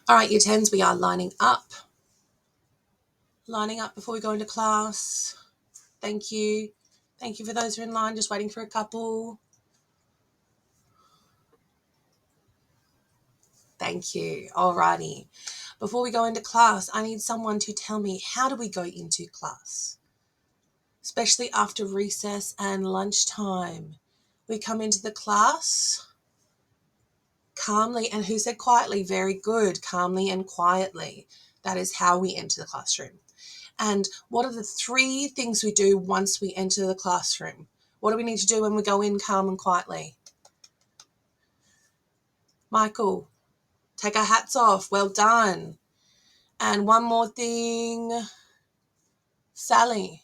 All right, year 10s, we are lining up. Lining up before we go into class. Thank you. Thank you for those who are in line, just waiting for a couple. Thank you. Alrighty. Before we go into class, I need someone to tell me, how do we go into class? Especially after recess and lunchtime. We come into the class calmly, and who said quietly? Very good. Calmly and quietly. That is how we enter the classroom. And what are the 3 things we do once we enter the classroom? What do we need to do when we go in calm and quietly? Michael, take our hats off. Well done. And one more thing. Sally,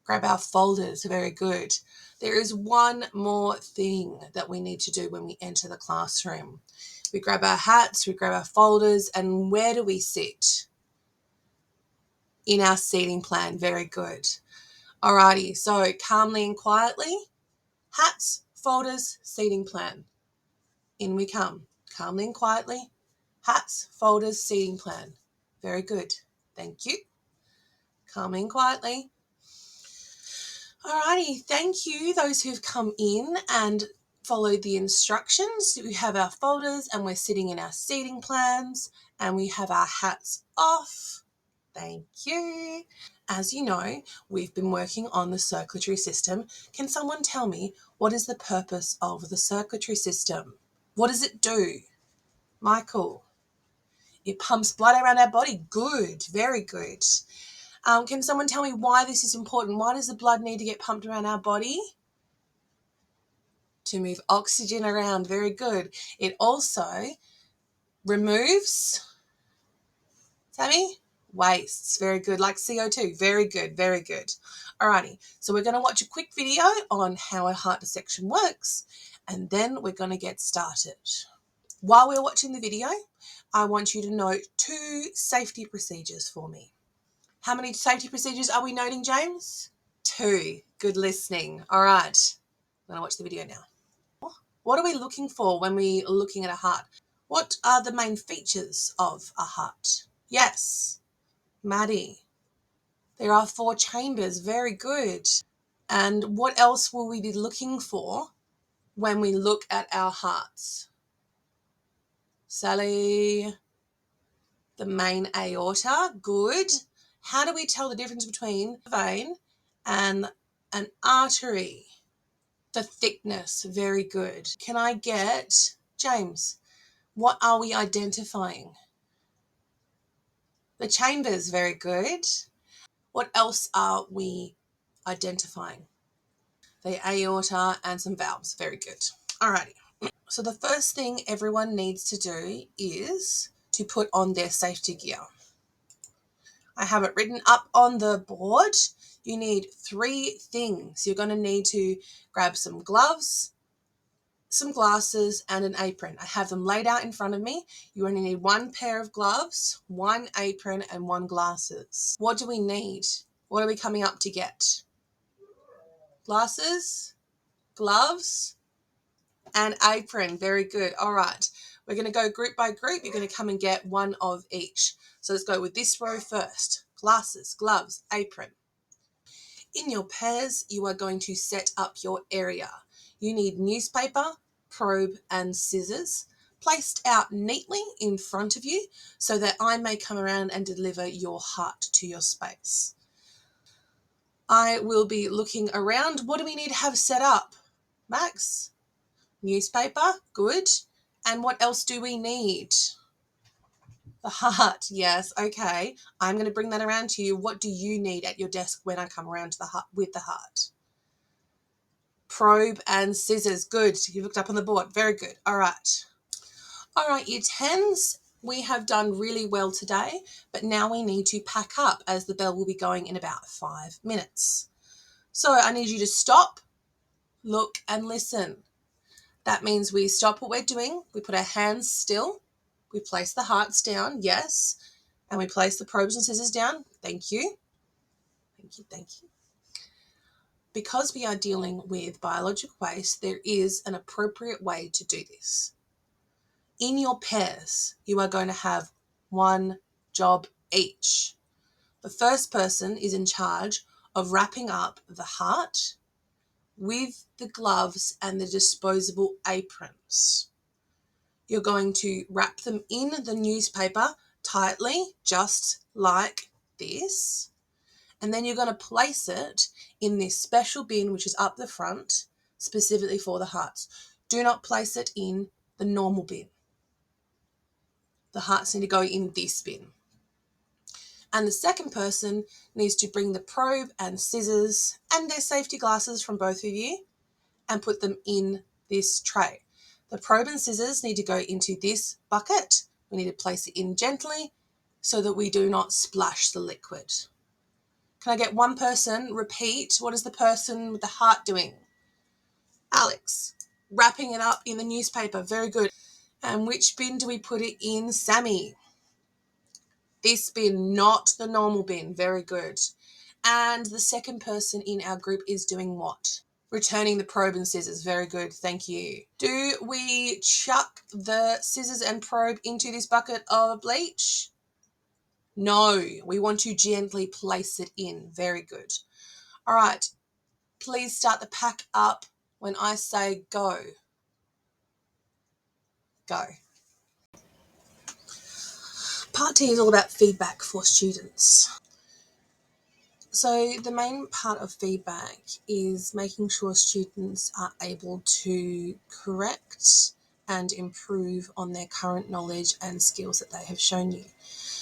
grab our folders. Very good. There is one more thing that we need to do when we enter the classroom. We grab our hats, we grab our folders, and where do we sit? In our seating plan. Very good. Alrighty, so calmly and quietly, hats, folders, seating plan. In we come. Calmly and quietly, hats, folders, seating plan. Very good. Thank you. Calmly and quietly. Alrighty, thank you those who've come in and followed the instructions. We have our folders and we're sitting in our seating plans and we have our hats off. Thank you. As you know, we've been working on the circulatory system. Can someone tell me, what is the purpose of the circulatory system? What does it do? Michael, it pumps blood around our body. Good, very good. Can someone tell me why this is important? Why does the blood need to get pumped around our body? To move oxygen around. Very good. It also removes, Sammy, wastes. Very good. Like CO2. Very good. Very good. Alrighty. So we're going to watch a quick video on how a heart dissection works, and then we're going to get started. While we're watching the video, I want you to note 2 safety procedures for me. How many safety procedures are we noting, James? 2. Good listening. All right. I'm going to watch the video now. What are we looking for when we're looking at a heart? What are the main features of a heart? Yes. Maddie. There are 4 chambers. Very good. And what else will we be looking for when we look at our hearts? Sally. The main aorta. Good. How do we tell the difference between a vein and an artery? The thickness. Very good. Can I get, James, what are we identifying? The chambers. Very good. What else are we identifying? The aorta and some valves. Very good. Alrighty. So the first thing everyone needs to do is to put on their safety gear. I have it written up on the board. You need 3 things. You're going to need to grab some gloves, some glasses, and an apron. I have them laid out in front of me. You only need 1 pair of gloves, 1 apron, and 1 glasses. What do we need? What are we coming up to get? Glasses, gloves, and apron. Very good. All right. We're going to go group by group. You're going to come and get 1 of each. So let's go with this row first. Glasses, gloves, apron. In your pairs, you are going to set up your area. You need newspaper, probe, and scissors placed out neatly in front of you so that I may come around and deliver your heart to your space. I will be looking around. What do we need to have set up? Max? Newspaper? Good. And what else do we need? The heart. Yes. Okay. I'm going to bring that around to you. What do you need at your desk when I come around to the heart with the heart? Probe and scissors. Good. You looked up on the board. Very good. All right. All right, year 10s, we have done really well today, but now we need to pack up as the bell will be going in about 5 minutes. So I need you to stop, look, and listen. That means we stop what we're doing. We put our hands still. We place the hearts down. Yes. And we place the probes and scissors down. Thank you. Thank you. Thank you. Because we are dealing with biological waste, there is an appropriate way to do this. In your pairs, you are going to have one job each. The first person is in charge of wrapping up the heart with the gloves and the disposable aprons. You're going to wrap them in the newspaper tightly, just like this. And then you're going to place it in this special bin, which is up the front, specifically for the hearts. Do not place it in the normal bin. The hearts need to go in this bin. And the second person needs to bring the probe and scissors and their safety glasses from both of you and put them in this tray. The probe and scissors need to go into this bucket. We need to place it in gently so that we do not splash the liquid. Can I get one person repeat? What is the person with the heart doing? Alex. Wrapping it up in the newspaper. Very good. And which bin do we put it in? Sammy. This bin, not the normal bin. Very good. And the second person in our group is doing what? Returning the probe and scissors. Very good. Thank you. Do we chuck the scissors and probe into this bucket of bleach? No, we want to gently place it in. Very good. All right. Please start the pack up when I say go. Go. Part T is all about feedback for students. So the main part of feedback is making sure students are able to correct and improve on their current knowledge and skills that they have shown you.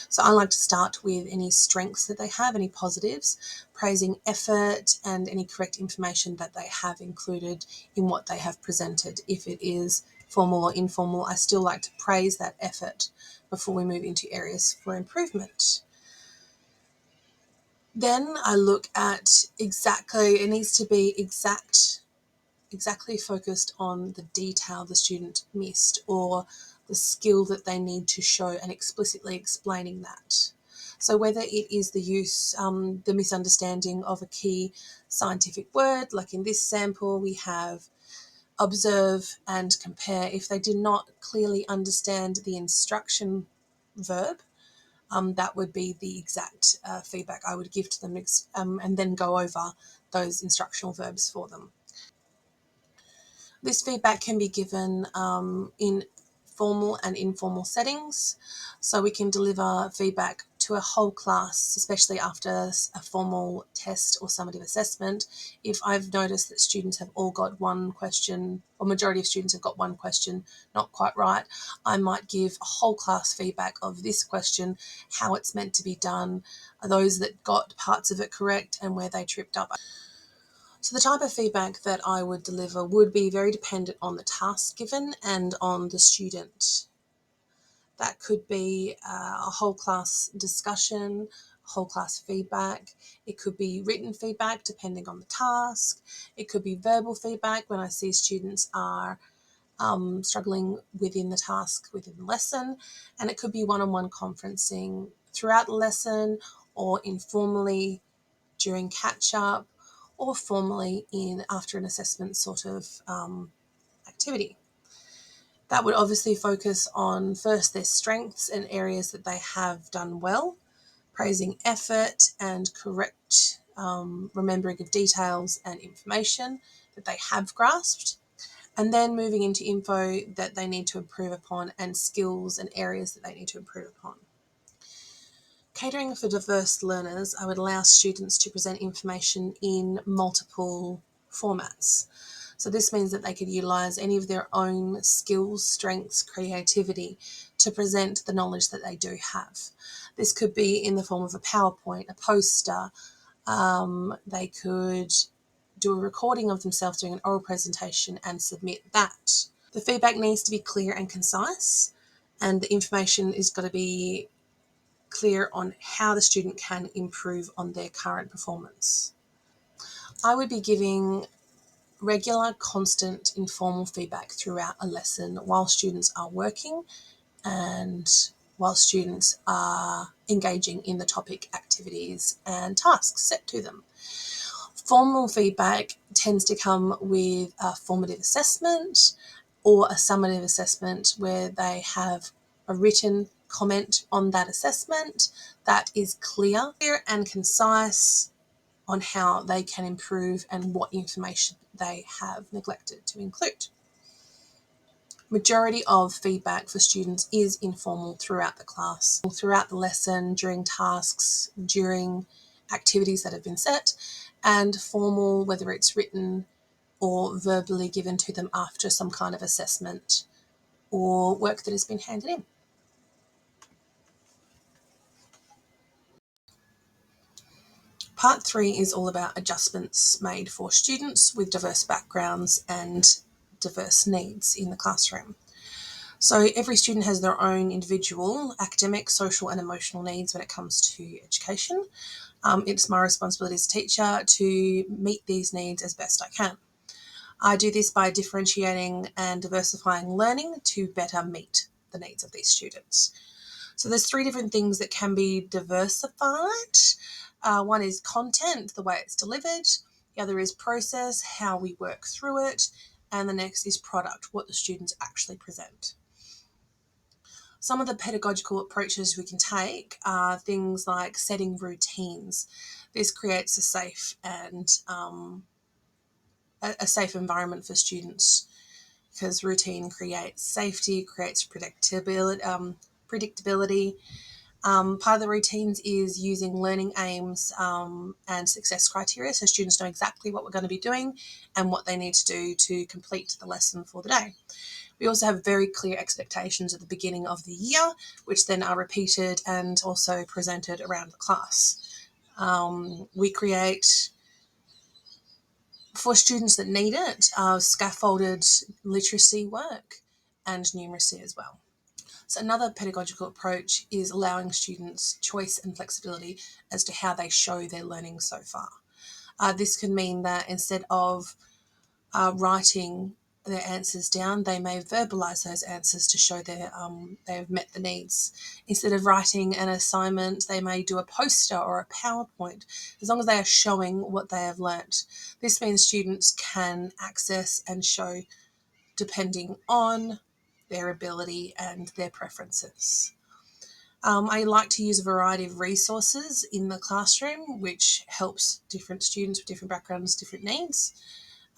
So I like to start with any strengths that they have, any positives, praising effort and any correct information that they have included in what they have presented. If it is formal or informal, I still like to praise that effort before we move into areas for improvement. Then I look at it needs to be exactly focused on the detail the student missed or the skill that they need to show and explicitly explaining that. So whether it is the misunderstanding of a key scientific word, like in this sample we have observe and compare. If they did not clearly understand the instruction verb, that would be the exact feedback I would give to them and then go over those instructional verbs for them. This feedback can be given in formal and informal settings, so we can deliver feedback to a whole class, especially after a formal test or summative assessment. If I've noticed that students have all got one question, or majority of students have got one question not quite right, I might give a whole class feedback of this question, how it's meant to be done, those that got parts of it correct and where they tripped up. So the type of feedback that I would deliver would be very dependent on the task given and on the student. That could be a whole class discussion, whole class feedback. It could be written feedback depending on the task. It could be verbal feedback when I see students are struggling within the task, within the lesson. And it could be one-on-one conferencing throughout the lesson or informally during catch-up or formally after an assessment sort of activity. That would obviously focus on first their strengths and areas that they have done well, praising effort and correct remembering of details and information that they have grasped, and then moving into info that they need to improve upon and skills and areas that they need to improve upon. Catering for diverse learners, I would allow students to present information in multiple formats. So this means that they could utilise any of their own skills, strengths, creativity to present the knowledge that they do have. This could be in the form of a PowerPoint, a poster. They could do a recording of themselves doing an oral presentation and submit that. The feedback needs to be clear and concise, and the information is got to be clear on how the student can improve on their current performance. I would be giving regular, constant, informal feedback throughout a lesson while students are working and while students are engaging in the topic, activities and tasks set to them. Formal feedback tends to come with a formative assessment or a summative assessment where they have a written comment on that assessment that is clear and concise on how they can improve and what information they have neglected to include. Majority of feedback for students is informal throughout the class, throughout the lesson, during tasks, during activities that have been set, and formal, whether it's written or verbally given to them after some kind of assessment or work that has been handed in. Part 3 is all about adjustments made for students with diverse backgrounds and diverse needs in the classroom. So every student has their own individual academic, social and emotional needs when it comes to education. It's my responsibility as a teacher to meet these needs as best I can. I do this by differentiating and diversifying learning to better meet the needs of these students. So there's 3 different things that can be diversified. One is content, the way it's delivered. The other is process, how we work through it. And the next is product, what the students actually present. Some of the pedagogical approaches we can take are things like setting routines. This creates a safe and a safe environment for students, because routine creates safety, creates predictability. Part of the routines is using learning aims and success criteria, so students know exactly what we're going to be doing and what they need to do to complete the lesson for the day. We also have very clear expectations at the beginning of the year, which then are repeated and also presented around the class. We create, for students that need it, scaffolded literacy work and numeracy as well. So another pedagogical approach is allowing students choice and flexibility as to how they show their learning so far. This can mean that instead of writing their answers down, they may verbalize those answers to show they've met the needs. Instead of writing an assignment, they may do a poster or a PowerPoint, as long as they are showing what they have learnt. This means students can access and show depending on their ability and their preferences. I like to use a variety of resources in the classroom, which helps different students with different backgrounds, different needs.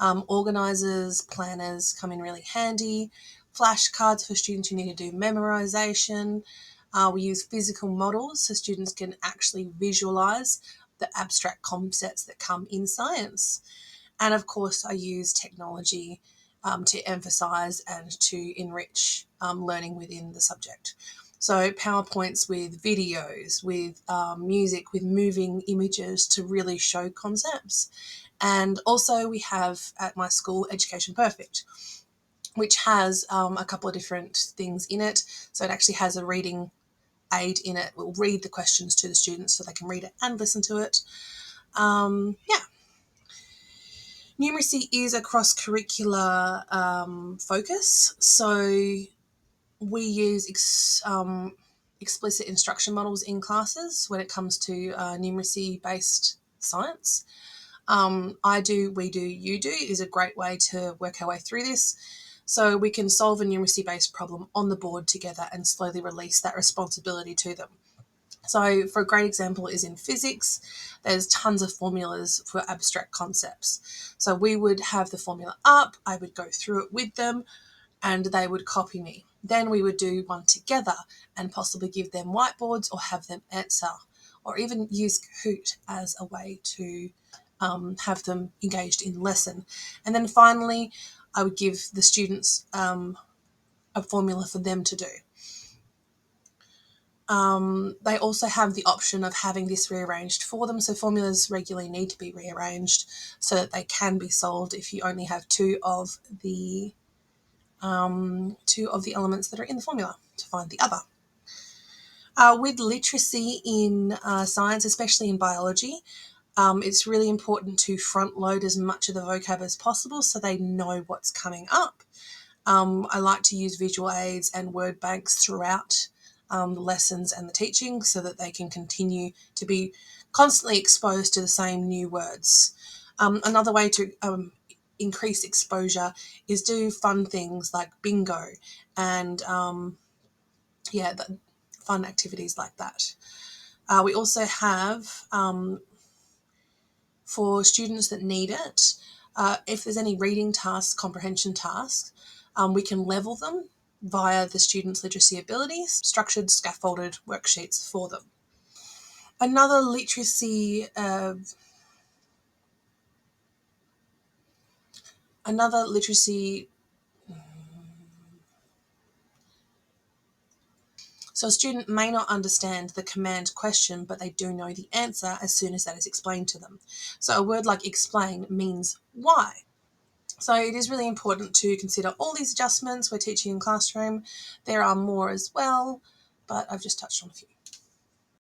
Organisers, planners come in really handy. Flashcards for students who need to do memorisation. We use physical models so students can actually visualise the abstract concepts that come in science. And of course, I use technology to emphasise and to enrich learning within the subject. So PowerPoints with videos, with music, with moving images to really show concepts. And also we have at my school Education Perfect, which has a couple of different things in it. So it actually has a reading aid in it. We'll read the questions to the students so they can read it and listen to it. Numeracy is a cross-curricular focus. So we use explicit instruction models in classes when it comes to numeracy-based science. I do, we do, you do is a great way to work our way through this. So we can solve a numeracy-based problem on the board together and slowly release that responsibility to them. So for a great example is in physics, there's tons of formulas for abstract concepts. So we would have the formula up, I would go through it with them, and they would copy me. Then we would do one together and possibly give them whiteboards or have them answer, or even use Kahoot as a way to have them engaged in lesson. And then finally, I would give the students a formula for them to do. They also have the option of having this rearranged for them. So formulas regularly need to be rearranged so that they can be solved if you only have two of the elements that are in the formula to find the other. With literacy in science, especially in biology, it's really important to front load as much of the vocab as possible so they know what's coming up. I like to use visual aids and word banks throughout the lessons and the teaching so that they can continue to be constantly exposed to the same new words. Another way to increase exposure is do fun things like bingo and fun activities like that. We also have, for students that need it, if there's any reading tasks, comprehension tasks, we can level them via the students' literacy abilities, structured, scaffolded worksheets for them. Another literacy so a student may not understand the command question, but they do know the answer as soon as that is explained to them. So a word like explain means why. So it is really important to consider all these adjustments we're teaching in classroom. There are more as well, but I've just touched on a few.